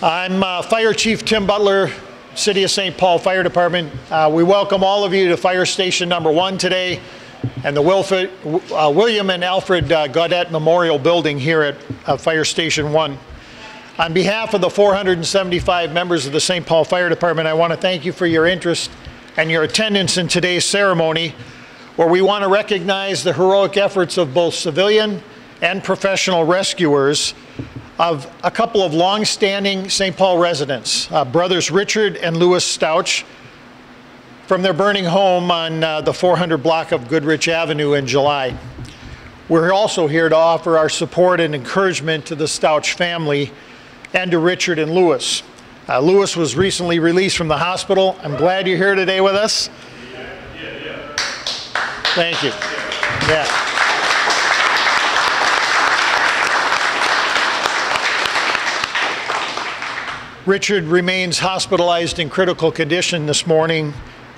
I'm Fire Chief Tim Butler, City of St. Paul Fire Department. We welcome all of you to Fire Station number 1 today and the William and Alfred Gaudette Memorial Building here at Fire Station 1. On behalf of the 475 members of the St. Paul Fire Department, I want to thank you for your interest and your attendance in today's ceremony, where we want to recognize the heroic efforts of both civilian and professional rescuers of a couple of long-standing St. Paul residents, brothers Richard and Louis Stouch, from their burning home on the 400 block of Goodrich Avenue in July. We're also here to offer our support and encouragement to the Stouch family and to Richard and Louis. Louis was recently released from the hospital. I'm glad you're here today with us. Thank you. Yeah. Richard remains hospitalized in critical condition this morning.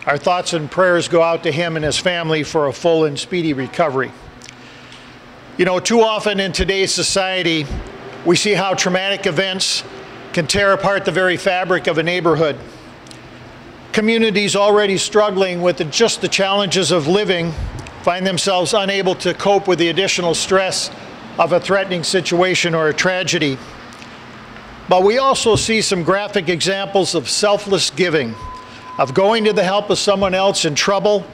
Our thoughts and prayers go out to him and his family for a full and speedy recovery. You know, too often in today's society, we see how traumatic events can tear apart the very fabric of a neighborhood. Communities already struggling with just the challenges of living find themselves unable to cope with the additional stress of a threatening situation or a tragedy. But we also see some graphic examples of selfless giving, of going to the help of someone else in trouble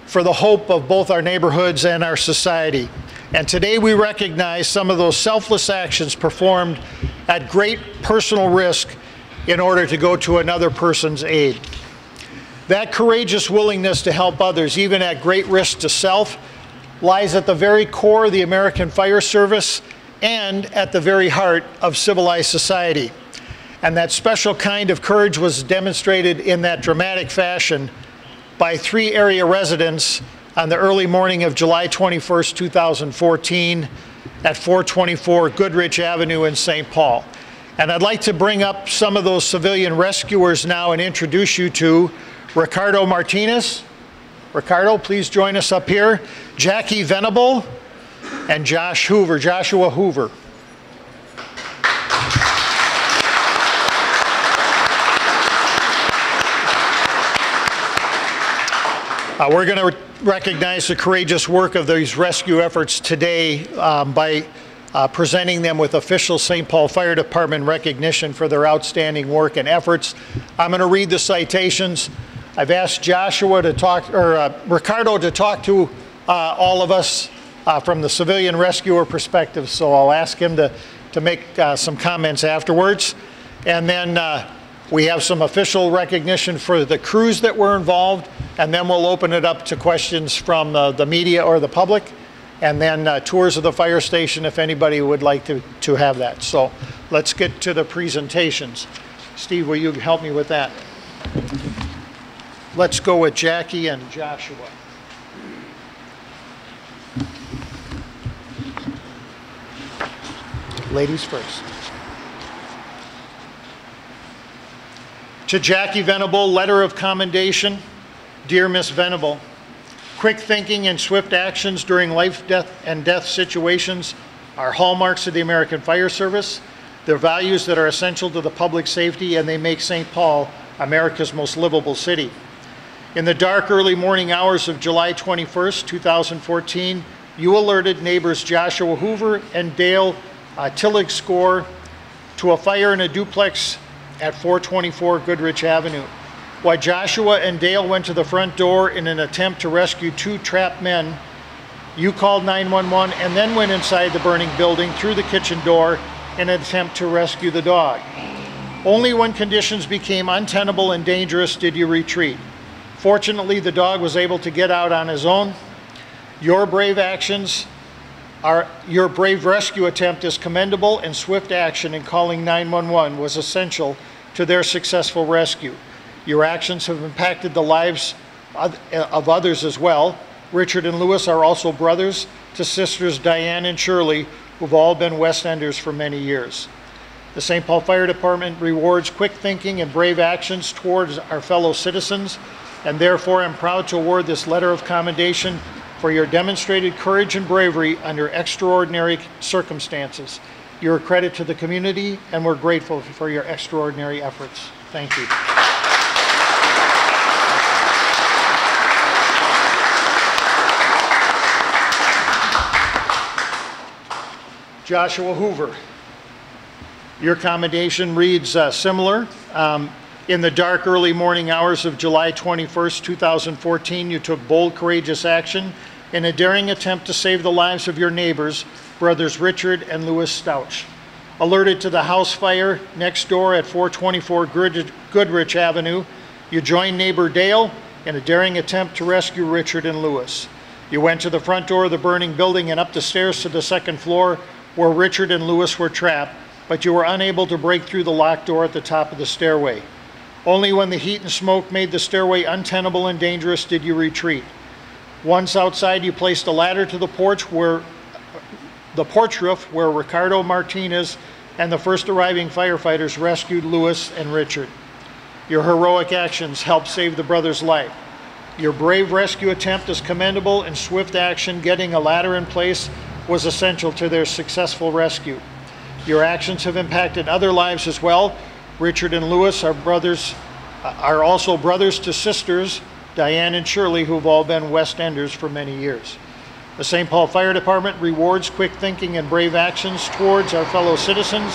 for the hope of both our neighborhoods and our society. And today we recognize some of those selfless actions performed at great personal risk in order to go to another person's aid. That courageous willingness to help others, even at great risk to self, lies at the very core of the American Fire Service and at the very heart of civilized society. And that special kind of courage was demonstrated in that dramatic fashion by 3 area residents on the early morning of July 21st, 2014 at 424 Goodrich Avenue in St. Paul. And I'd like to bring up some of those civilian rescuers now and introduce you to Ricardo Martinez. Ricardo, please join us up here. Jackie Venable and Joshua Hoover. We're going to recognize the courageous work of these rescue efforts today by presenting them with official St. Paul Fire Department recognition for their outstanding work and efforts. I'm going to read the citations. I've asked Joshua to talk, or Ricardo to talk to all of us from the civilian rescuer perspective, so I'll ask him to make some comments afterwards. And then we have some official recognition for the crews that were involved, and then we'll open it up to questions from the media or the public, and then tours of the fire station if anybody would like to have that. So let's get to the presentations. Steve, will you help me with that? Let's go with Jackie and Joshua. Ladies first. To Jackie Venable, letter of commendation. Dear Miss Venable, quick thinking and swift actions during life, death, and death situations are hallmarks of the American Fire Service. They're values that are essential to the public safety, and they make St. Paul America's most livable city. In the dark early morning hours of July 21st, 2014, you alerted neighbors Joshua Hoover and Dale Tillig Score to a fire in a duplex at 424 Goodrich Avenue. While Joshua and Dale went to the front door in an attempt to rescue 2 trapped men, you called 911 and then went inside the burning building through the kitchen door in an attempt to rescue the dog. Only when conditions became untenable and dangerous did you retreat. Fortunately, the dog was able to get out on his own. Your brave rescue attempt is commendable, and swift action in calling 911 was essential to their successful rescue. Your actions have impacted the lives of others as well. Richard and Louis are also brothers to sisters Diane and Shirley, who've all been West Enders for many years. The St. Paul Fire Department rewards quick thinking and brave actions towards our fellow citizens, and therefore I'm proud to award this letter of commendation for your demonstrated courage and bravery under extraordinary circumstances. You're a credit to the community, and we're grateful for your extraordinary efforts. Thank you. Joshua Hoover. Your commendation reads similar. In the dark early morning hours of July 21st, 2014, you took bold, courageous action in a daring attempt to save the lives of your neighbors, brothers Richard and Louis Stouch. Alerted to the house fire next door at 424 Goodrich Avenue, you joined neighbor Dale in a daring attempt to rescue Richard and Louis. You went to the front door of the burning building and up the stairs to the second floor where Richard and Louis were trapped, but you were unable to break through the locked door at the top of the stairway. Only when the heat and smoke made the stairway untenable and dangerous did you retreat. Once outside, you placed a ladder to the porch roof where Ricardo Martinez and the first arriving firefighters rescued Louis and Richard. Your heroic actions helped save the brothers' life. Your brave rescue attempt is commendable, and swift action getting a ladder in place was essential to their successful rescue. Your actions have impacted other lives as well. Richard and Louis are also brothers to sisters, Diane and Shirley, who have all been West Enders for many years. The St. Paul Fire Department rewards quick thinking and brave actions towards our fellow citizens,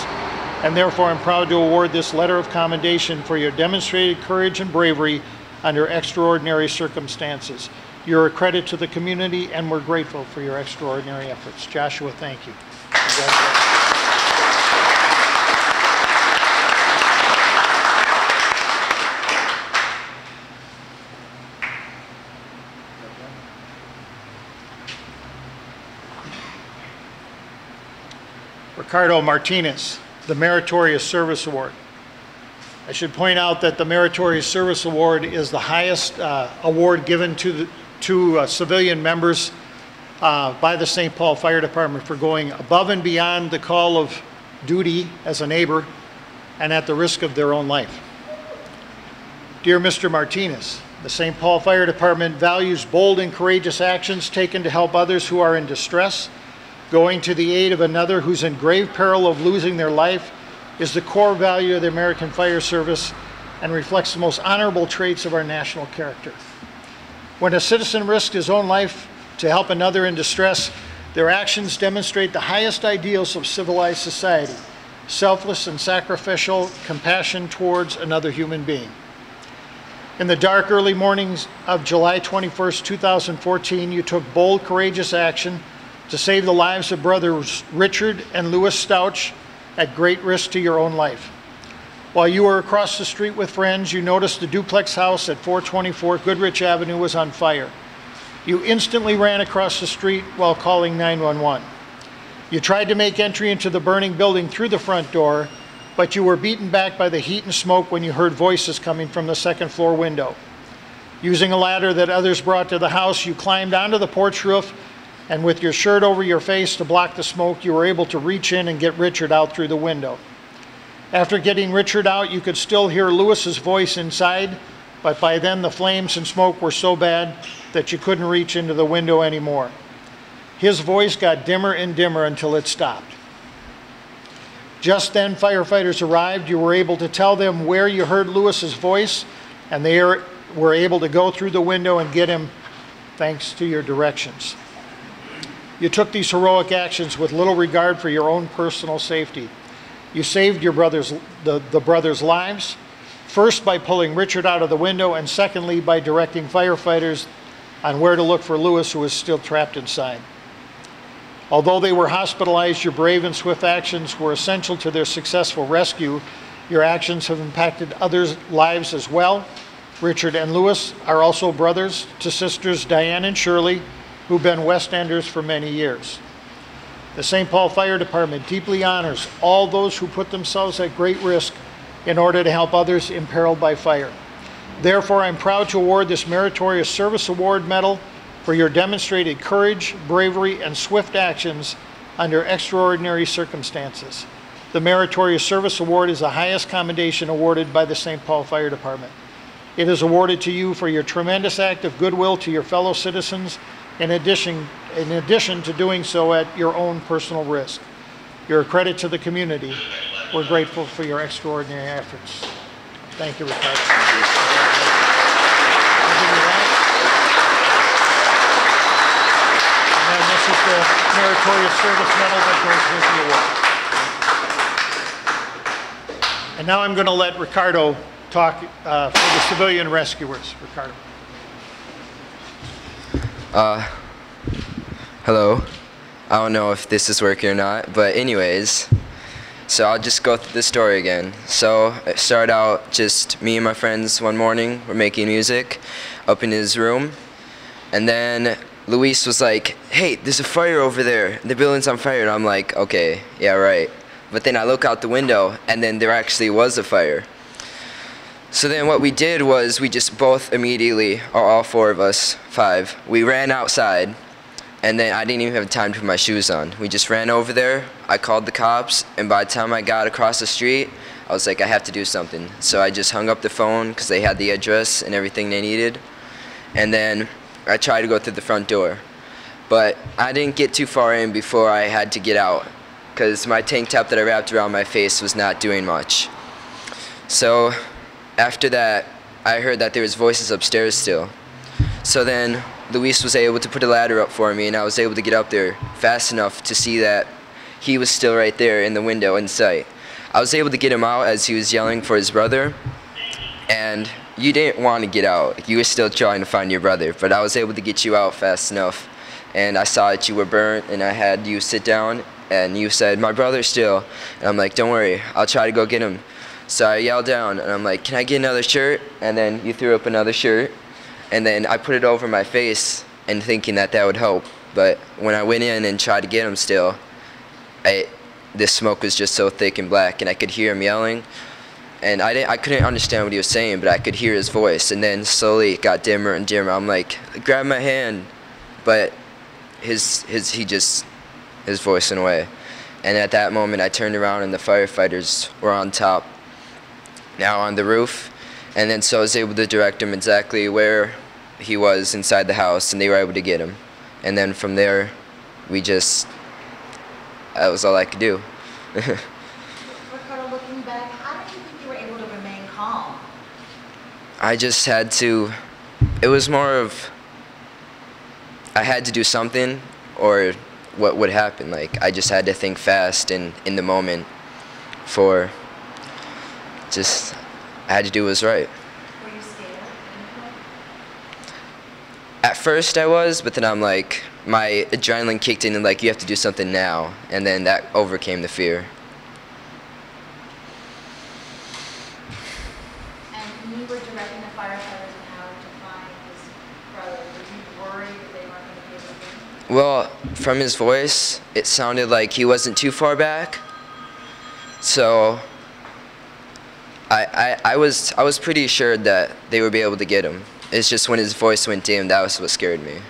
and therefore I'm proud to award this letter of commendation for your demonstrated courage and bravery under extraordinary circumstances. You're a credit to the community, and we're grateful for your extraordinary efforts. Joshua, thank you. Congratulations. Ricardo Martinez, the Meritorious Service Award. I should point out that the Meritorious Service Award is the highest award given to civilian members by the St. Paul Fire Department for going above and beyond the call of duty as a neighbor and at the risk of their own life. Dear Mr. Martinez, the St. Paul Fire Department values bold and courageous actions taken to help others who are in distress. Going to the aid of another who's in grave peril of losing their life is the core value of the American Fire Service and reflects the most honorable traits of our national character. When a citizen risks his own life to help another in distress, their actions demonstrate the highest ideals of civilized society: selfless and sacrificial compassion towards another human being. In the dark early mornings of July 21st, 2014, you took bold, courageous action to save the lives of brothers Richard and Louis Stouch at great risk to your own life. While you were across the street with friends, you noticed the duplex house at 424 Goodrich Avenue was on fire. You instantly ran across the street while calling 911. You tried to make entry into the burning building through the front door, but you were beaten back by the heat and smoke when you heard voices coming from the second floor window. Using a ladder that others brought to the house, you climbed onto the porch roof, and with your shirt over your face to block the smoke, you were able to reach in and get Richard out through the window. After getting Richard out, you could still hear Louis's voice inside, but by then the flames and smoke were so bad that you couldn't reach into the window anymore. His voice got dimmer and dimmer until it stopped. Just then, firefighters arrived. You were able to tell them where you heard Louis's voice, and they were able to go through the window and get him thanks to your directions. You took these heroic actions with little regard for your own personal safety. You saved your the brothers' lives, first by pulling Richard out of the window, and secondly by directing firefighters on where to look for Louis, who was still trapped inside. Although they were hospitalized, your brave and swift actions were essential to their successful rescue. Your actions have impacted others' lives as well. Richard and Louis are also brothers to sisters Diane and Shirley, who've been West Enders for many years. The St. Paul Fire Department deeply honors all those who put themselves at great risk in order to help others imperiled by fire. Therefore, I'm proud to award this Meritorious Service Award medal for your demonstrated courage, bravery, and swift actions under extraordinary circumstances. The Meritorious Service Award is the highest commendation awarded by the St. Paul Fire Department. It is awarded to you for your tremendous act of goodwill to your fellow citizens, in addition to doing so at your own personal risk. You're a credit to the community. We're grateful for your extraordinary efforts. Thank you, Ricardo. And then this is the Meritorious Service Medal that goes with the award. And now I'm going to let Ricardo talk for the civilian rescuers. Ricardo. Hello. I don't know if this is working or not, but anyways, so I'll just go through the story again. So it started out just me and my friends one morning. We're making music up in his room, and then Luis was like, "Hey, there's a fire over there. The building's on fire." And I'm like, "Okay, yeah, right." But then I look out the window, and then there actually was a fire. So then what we did was we just both immediately, or all four of us, five, we ran outside, and then I didn't even have time to put my shoes on. We just ran over there, I called the cops, and by the time I got across the street, I was like, I have to do something. So I just hung up the phone because they had the address and everything they needed, and then I tried to go through the front door. But I didn't get too far in before I had to get out because my tank top that I wrapped around my face was not doing much. So after that, I heard that there was voices upstairs still. So then Luis was able to put a ladder up for me, and I was able to get up there fast enough to see that he was still right there in the window in sight. I was able to get him out as he was yelling for his brother, and you didn't want to get out. You were still trying to find your brother, but I was able to get you out fast enough, and I saw that you were burnt, and I had you sit down, and you said, "My brother's still," and I'm like, "Don't worry, I'll try to go get him." So I yelled down, and I'm like, "Can I get another shirt?" And then you threw up another shirt, and then I put it over my face and thinking that that would help. But when I went in and tried to get him still, the smoke was just so thick and black, and I could hear him yelling, and I couldn't understand what he was saying, but I could hear his voice, and then slowly it got dimmer and dimmer. I'm like, "Grab my hand," but his voice went away. And at that moment, I turned around, and the firefighters were on top, now on the roof, and then so I was able to direct him exactly where he was inside the house, and they were able to get him. And then from there, that was all I could do. Ricardo, looking back, how did you think you were able to remain calm? I just had to, it was more of, I had to do something or what would happen. Like, I just had to think fast and in the moment I had to do what was right. Were you scared? At first I was, but then I'm like, my adrenaline kicked in and like, you have to do something now. And then that overcame the fear. And when you were directing the firefighters on how to find his brother, were you worried that they weren't going to be able to get him? Well, from his voice, it sounded like he wasn't too far back. So I was pretty assured that they would be able to get him. It's just when his voice went dim, that was what scared me. And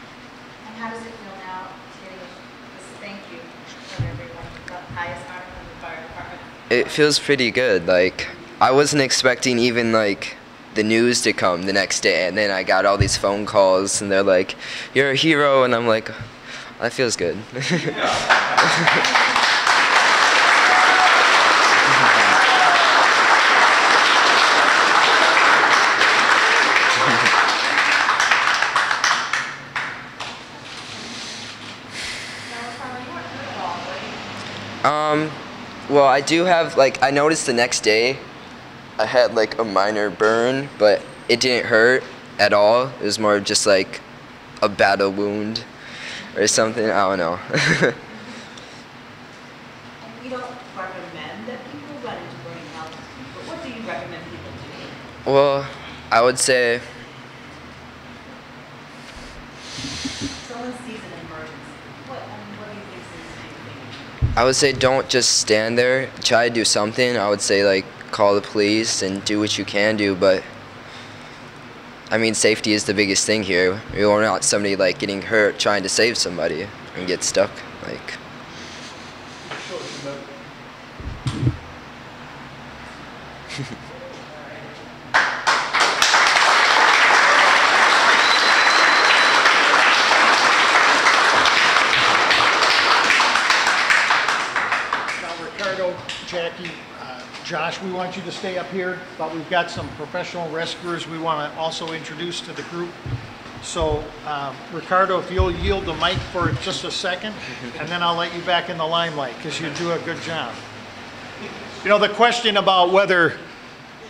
how does it feel now getting this thank you from everyone, the highest honor from the fire department? It feels pretty good. Like, I wasn't expecting even like the news to come the next day, and then I got all these phone calls, and they're like, "You're a hero," and I'm like, that feels good. Well, I do have, like, I noticed the next day I had like a minor burn, but it didn't hurt at all. It was more just like a battle wound or something. I don't know. And we don't recommend that people run into burning houses, but what do you recommend people do? Well, I would say Someone sees an emergency. What do you think is the thing? I would say don't just stand there. Try to do something. I would say like call the police and do what you can do, but I mean, safety is the biggest thing here. We don't want somebody like getting hurt trying to save somebody and get stuck. Like. Jackie. Josh, we want you to stay up here, but we've got some professional rescuers we want to also introduce to the group. So, Ricardo, if you'll yield the mic for just a second, and then I'll let you back in the limelight, because you do a good job. You know, the question about whether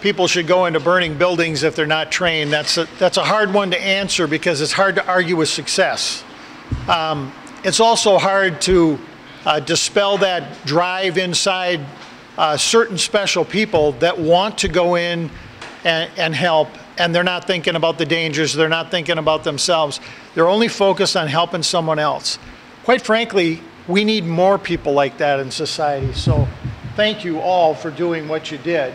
people should go into burning buildings if they're not trained, that's a hard one to answer, because it's hard to argue with success. It's also hard to dispel that drive inside certain special people that want to go in and help, and they're not thinking about the dangers, they're not thinking about themselves. They're only focused on helping someone else. Quite frankly, we need more people like that in society, so thank you all for doing what you did.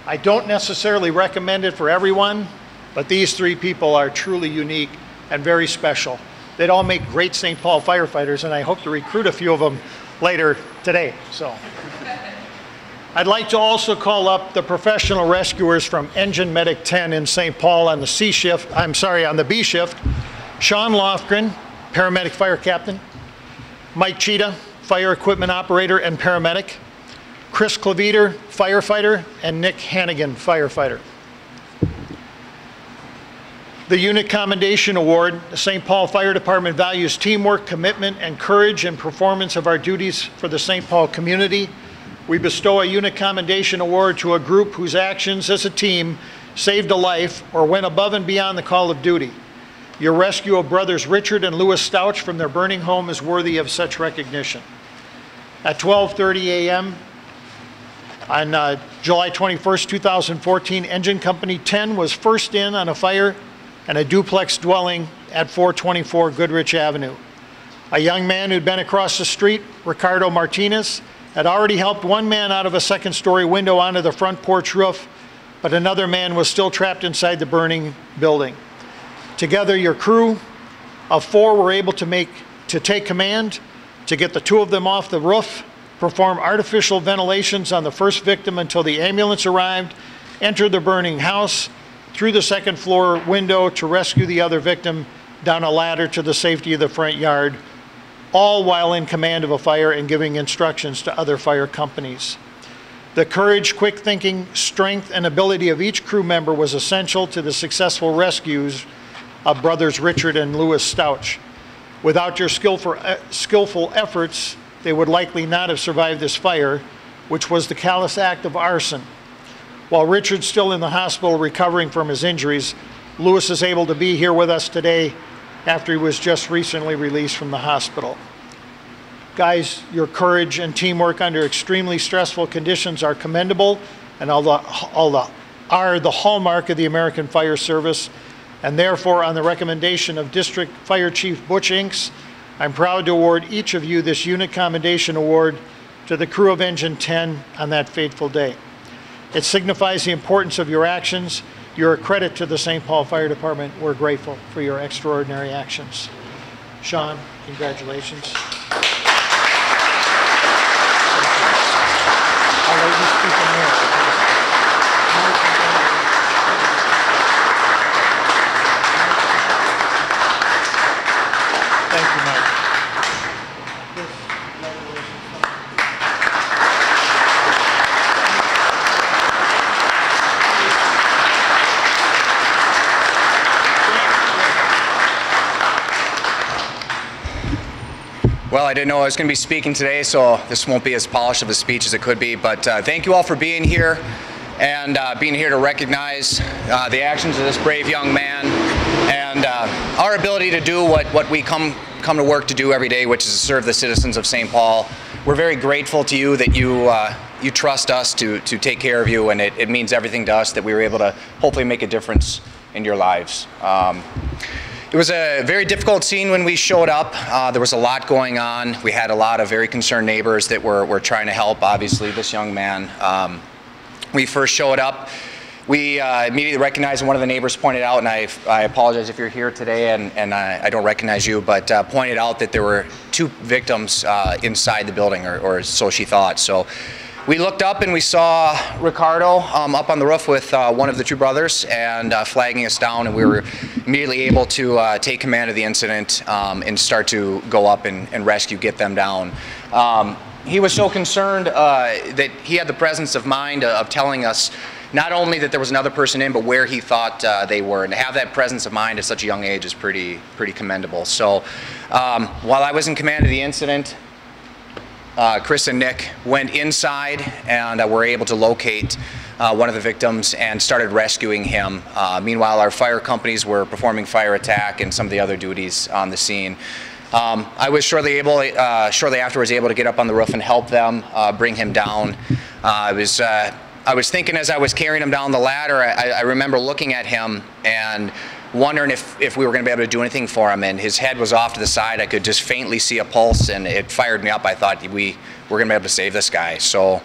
I don't necessarily recommend it for everyone, but these three people are truly unique and very special. They'd all make great St. Paul firefighters, and I hope to recruit a few of them later today. So, I'd like to also call up the professional rescuers from Engine Medic 10 in St. Paul on the on the B shift. Sean Lofgren, paramedic fire captain. Mike Cheetah, fire equipment operator and paramedic. Chris Cleveter, firefighter, and Nick Hannigan, firefighter. The Unit Commendation Award, the St. Paul Fire Department values teamwork, commitment, and courage in performance of our duties for the St. Paul community. We bestow a Unit Commendation Award to a group whose actions as a team saved a life or went above and beyond the call of duty. Your rescue of brothers Richard and Louis Stouch from their burning home is worthy of such recognition. At 12:30 a.m. on July 21st, 2014, Engine Company 10 was first in on a fire and a duplex dwelling at 424 Goodrich Avenue. A young man who'd been across the street, Ricardo Martinez, had already helped one man out of a second-story window onto the front porch roof, but another man was still trapped inside the burning building. Together, your crew of 4 were able to take command, to get the 2 of them off the roof, perform artificial ventilations on the first victim until the ambulance arrived, entered the burning house, through the second floor window to rescue the other victim down a ladder to the safety of the front yard, all while in command of a fire and giving instructions to other fire companies. The courage, quick thinking, strength, and ability of each crew member was essential to the successful rescues of brothers Richard and Louis Stouch. Without your skillful efforts, they would likely not have survived this fire, which was the callous act of arson. While Richard's still in the hospital recovering from his injuries, Louis is able to be here with us today after he was just recently released from the hospital. Guys, your courage and teamwork under extremely stressful conditions are commendable and are the hallmark of the American Fire Service, and therefore, on the recommendation of District Fire Chief Butch Inks, I'm proud to award each of you this Unit Commendation Award to the crew of Engine 10 on that fateful day. It signifies the importance of your actions. You're a credit to the St. Paul Fire Department. We're grateful for your extraordinary actions. Sean, congratulations. I'll let you speak in there. Thank you, Mike. Well, I didn't know I was going to be speaking today, so this won't be as polished of a speech as it could be, but thank you all for being here and being here to recognize the actions of this brave young man and our ability to do what we come to work to do every day, which is to serve the citizens of St. Paul. We're very grateful to you that you trust us to take care of you, and it means everything to us that we were able to hopefully make a difference in your lives. It was a very difficult scene when we showed up. There was a lot going on. We had a lot of very concerned neighbors that were trying to help, obviously, this young man. We first showed up. We immediately recognized, and one of the neighbors pointed out, and I apologize if you're here today and I don't recognize you, but pointed out that there were 2 victims inside the building, or so she thought. So we looked up and we saw Ricardo up on the roof with one of the 2 brothers and flagging us down, and we were immediately able to take command of the incident and start to go up and rescue, get them down. he was so concerned that he had the presence of mind of telling us not only that there was another person in, but where he thought they were. And to have that presence of mind at such a young age is pretty commendable. So while I was in command of the incident, Chris and Nick went inside and were able to locate one of the victims and started rescuing him. Meanwhile, our fire companies were performing fire attack and some of the other duties on the scene. I was shortly afterwards able to get up on the roof and help them bring him down. I was thinking as I was carrying him down the ladder, I remember looking at him and wondering if we were going to be able to do anything for him, and his head was off to the side. I could just faintly see a pulse, and it fired me up. I thought we were going to be able to save this guy. So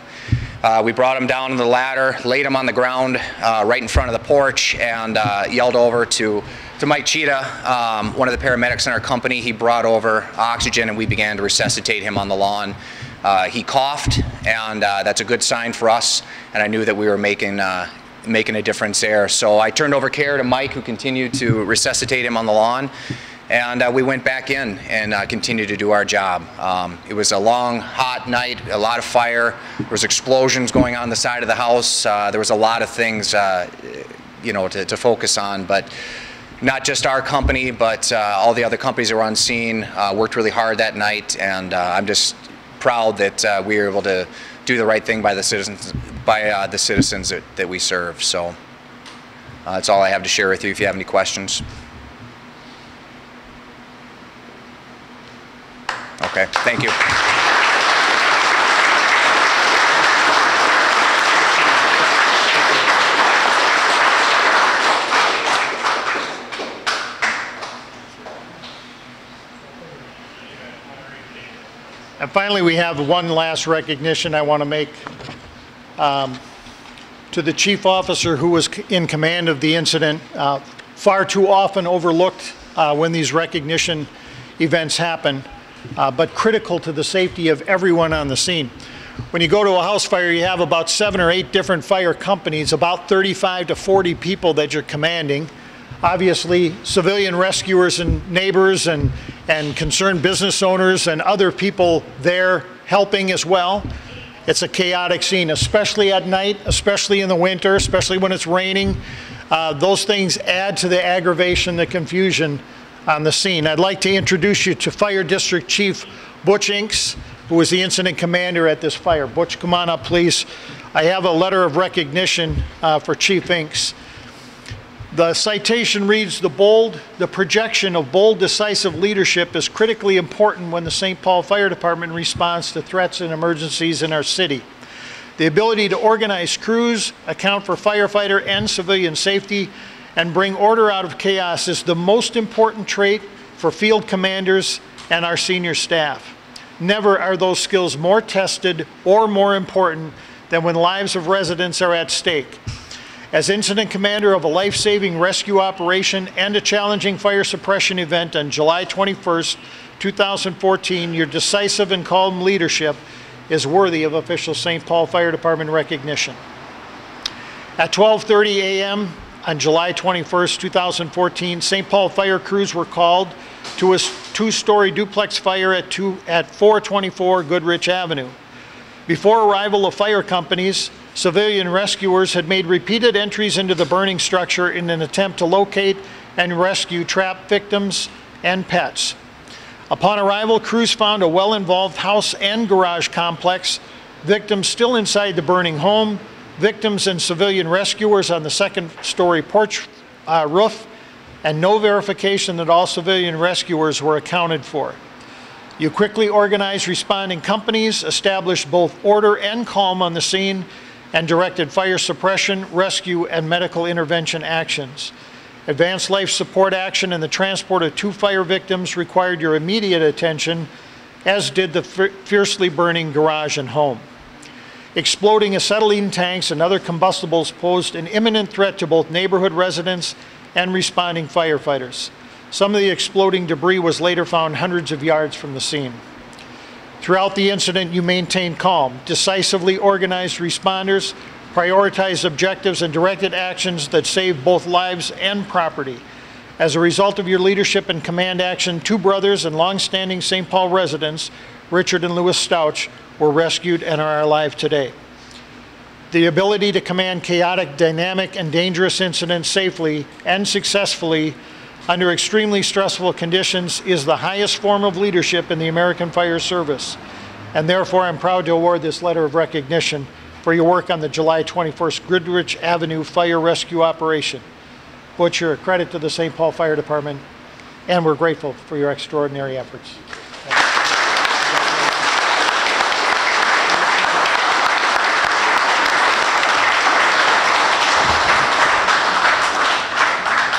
we brought him down the ladder, laid him on the ground right in front of the porch, and yelled over to Mike Cheetah, one of the paramedics in our company. He brought over oxygen, and we began to resuscitate him on the lawn. He coughed, and that's a good sign for us, and I knew that we were making a difference there. So I turned over care to Mike, who continued to resuscitate him on the lawn, and we went back in and continued to do our job. It was a long, hot night, a lot of fire. There was explosions going on the side of the house. There was a lot of things to focus on, but not just our company, but all the other companies that were on scene worked really hard that night, and I'm just proud that we were able to do the right thing by the citizens, that we serve. So that's all I have to share with you. If you have any questions. Okay, thank you. And finally, we have one last recognition I want to make to the chief officer who was in command of the incident. Far too often overlooked when these recognition events happen, but critical to the safety of everyone on the scene. When you go to a house fire, you have about 7 or 8 different fire companies, about 35 to 40 people that you're commanding. Obviously, civilian rescuers and neighbors and concerned business owners and other people there helping as well. It's a chaotic scene, especially at night, especially in the winter, especially when it's raining. Those things add to the aggravation, the confusion on the scene. I'd like to introduce you to Fire District Chief Butch Inks, who was the incident commander at this fire. Butch, come on up, please. I have a letter of recognition for Chief Inks. The citation reads, the projection of bold, decisive leadership is critically important when the St. Paul Fire Department responds to threats and emergencies in our city. The ability to organize crews, account for firefighter and civilian safety, and bring order out of chaos is the most important trait for field commanders and our senior staff. Never are those skills more tested or more important than when lives of residents are at stake. As incident commander of a life-saving rescue operation and a challenging fire suppression event on July 21st, 2014, your decisive and calm leadership is worthy of official St. Paul Fire Department recognition. At 12:30 a.m. on July 21st, 2014, St. Paul fire crews were called to a 2-story duplex fire at 424 Goodrich Avenue. Before arrival of fire companies, civilian rescuers had made repeated entries into the burning structure in an attempt to locate and rescue trapped victims and pets. Upon arrival, crews found a well-involved house and garage complex, victims still inside the burning home, victims and civilian rescuers on the 2nd-story porch roof, and no verification that all civilian rescuers were accounted for. You quickly organized responding companies, established both order and calm on the scene, and directed fire suppression, rescue, and medical intervention actions. Advanced life support action and the transport of 2 fire victims required your immediate attention, as did the fiercely burning garage and home. Exploding acetylene tanks and other combustibles posed an imminent threat to both neighborhood residents and responding firefighters. Some of the exploding debris was later found hundreds of yards from the scene. Throughout the incident, you maintained calm, decisively organized responders, prioritized objectives, and directed actions that saved both lives and property. As a result of your leadership and command action, 2 brothers and long-standing St. Paul residents Richard and Louis Stouch, were rescued and are alive today. The ability to command chaotic, dynamic, and dangerous incidents safely and successfully under extremely stressful conditions is the highest form of leadership in the American Fire Service. And therefore, I'm proud to award this letter of recognition for your work on the July 21st Goodrich Avenue Fire Rescue Operation. Butch, you're a credit to the St. Paul Fire Department, and we're grateful for your extraordinary efforts.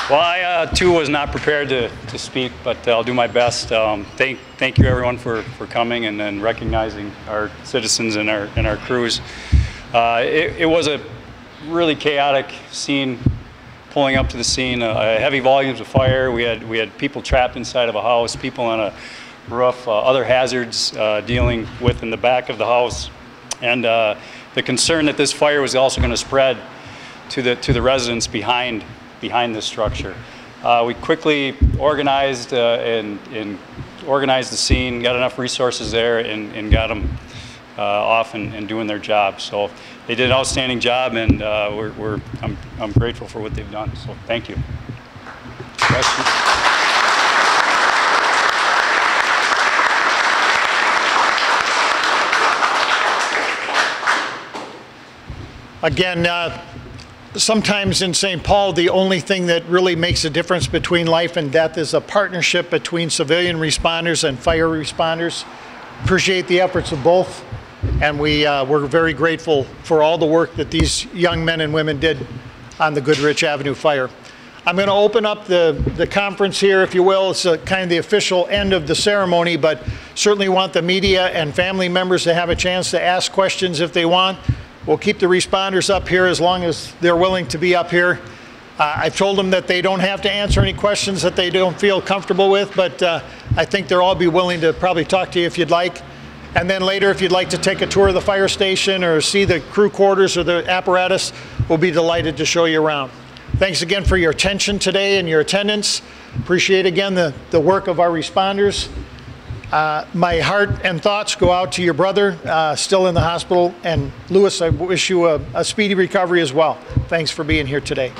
Well, I too was not prepared to speak, but I'll do my best. Thank you everyone for coming and then recognizing our citizens and our crews. It was a really chaotic scene, pulling up to the scene. Heavy volumes of fire. We had people trapped inside of a house, people on a roof, other hazards dealing with in the back of the house, and the concern that this fire was also going to spread to the residents behind this structure. We quickly organized and organized the scene, got enough resources there, and got them off and doing their job. So they did an outstanding job, and I'm grateful for what they've done. So thank you. Questions? Again, sometimes in St. Paul, the only thing that really makes a difference between life and death is a partnership between civilian responders and fire responders. Appreciate the efforts of both, and we're very grateful for all the work that these young men and women did on the Goodrich Avenue fire. I'm going to open up the conference here, if you will. It's kind of the official end of the ceremony, but certainly want the media and family members to have a chance to ask questions if they want. We'll keep the responders up here as long as they're willing to be up here. I've told them that they don't have to answer any questions that they don't feel comfortable with, but I think they'll all be willing to probably talk to you if you'd like. And then later, if you'd like to take a tour of the fire station or see the crew quarters or the apparatus, we'll be delighted to show you around. Thanks again for your attention today and your attendance. Appreciate again the work of our responders. My heart and thoughts go out to your brother, still in the hospital, and Louis, I wish you a speedy recovery as well. Thanks for being here today.